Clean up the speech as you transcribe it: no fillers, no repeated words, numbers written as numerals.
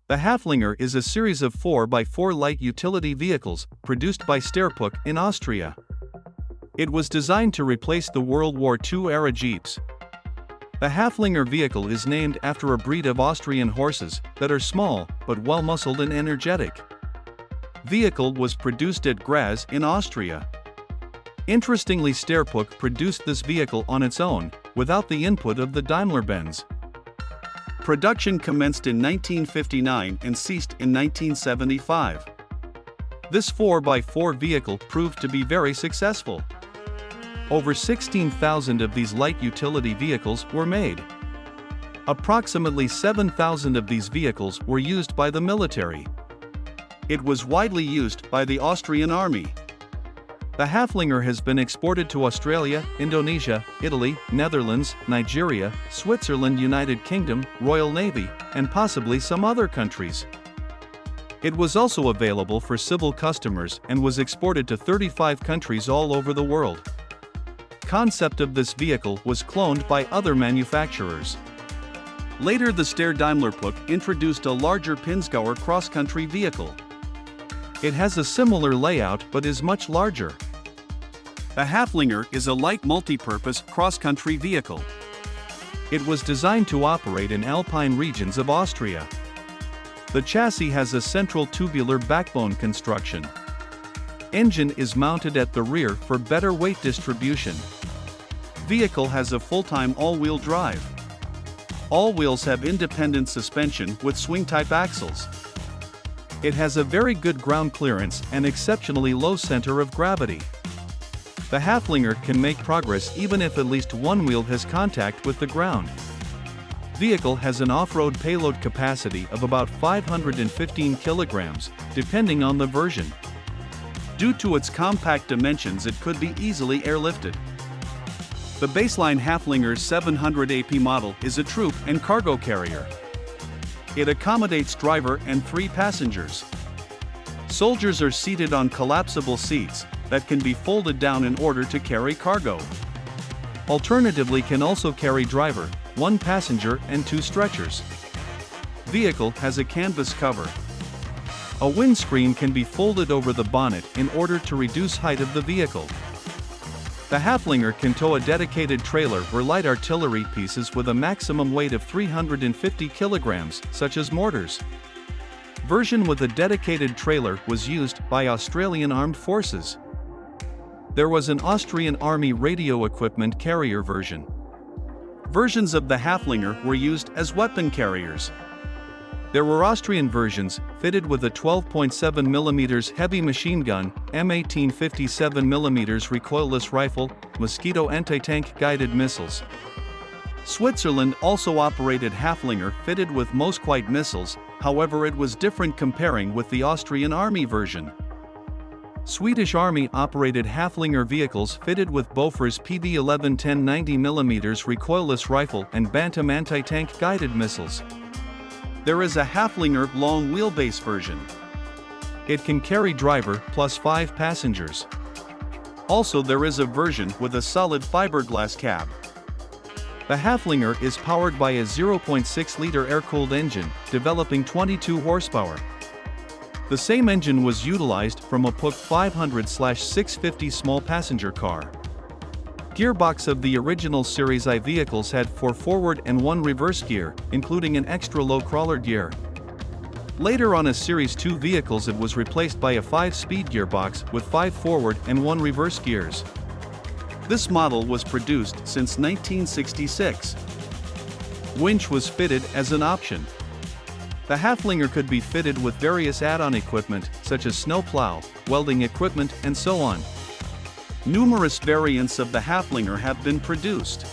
The Haflinger is a series of 4x4 light utility vehicles, produced by Sterpuck in Austria. It was designed to replace the World War II-era Jeeps. The Haflinger vehicle is named after a breed of Austrian horses that are small, but well-muscled and energetic. Vehicle was produced at Graz in Austria. Interestingly, Sterpuck produced this vehicle on its own, without the input of the Daimler-Benz. Production commenced in 1959 and ceased in 1975. This 4x4 vehicle proved to be very successful. Over 16,000 of these light utility vehicles were made. Approximately 7,000 of these vehicles were used by the military. It was widely used by the Austrian Army. The Haflinger has been exported to Australia, Indonesia, Italy, Netherlands, Nigeria, Switzerland, United Kingdom, Royal Navy, and possibly some other countries. It was also available for civil customers and was exported to 35 countries all over the world. Concept of this vehicle was cloned by other manufacturers. Later, the Daimler-Puck introduced a larger Pinzgauer cross-country vehicle. It has a similar layout but is much larger. The Haflinger is a light multi-purpose cross-country vehicle. It was designed to operate in alpine regions of Austria. The chassis has a central tubular backbone construction. Engine is mounted at the rear for better weight distribution. Vehicle has a full-time all-wheel drive. All wheels have independent suspension with swing-type axles. It has a very good ground clearance and exceptionally low center of gravity. The Haflinger can make progress even if at least one wheel has contact with the ground. Vehicle has an off-road payload capacity of about 515 kilograms, depending on the version. Due to its compact dimensions, it could be easily airlifted. The baseline Haflinger 700 AP model is a troop and cargo carrier. It accommodates driver and 3 passengers. Soldiers are seated on collapsible seats that can be folded down in order to carry cargo. Alternatively, can also carry driver, 1 passenger and 2 stretchers. Vehicle has a canvas cover. A windscreen can be folded over the bonnet in order to reduce height of the vehicle. The Haflinger can tow a dedicated trailer or light artillery pieces with a maximum weight of 350 kilograms, such as mortars. Version with a dedicated trailer was used by Australian Armed Forces. There was an Austrian Army radio equipment carrier version. Versions of the Haflinger were used as weapon carriers. There were Austrian versions, fitted with a 12.7 mm heavy machine gun, M18 57 mm recoilless rifle, Mosquito anti-tank guided missiles. Switzerland also operated Haflinger fitted with Mosquito missiles, however it was different comparing with the Austrian Army version. Swedish Army operated Haflinger vehicles fitted with Bofors PV-11 10 90 mm recoilless rifle and Bantam anti-tank guided missiles. There is a Haflinger long wheelbase version. It can carry driver plus 5 passengers. Also, there is a version with a solid fiberglass cab. The Haflinger is powered by a 0.6-liter air-cooled engine, developing 22 horsepower. The same engine was utilized from a Puck 500/650 small passenger car. Gearbox of the original Series I vehicles had 4 forward and 1 reverse gear, including an extra low crawler gear. Later on, a Series II vehicles, it was replaced by a 5-speed gearbox with 5 forward and 1 reverse gears. This model was produced since 1966. Winch was fitted as an option. The Haflinger could be fitted with various add-on equipment, such as snowplow, welding equipment, and so on. Numerous variants of the Haflinger have been produced.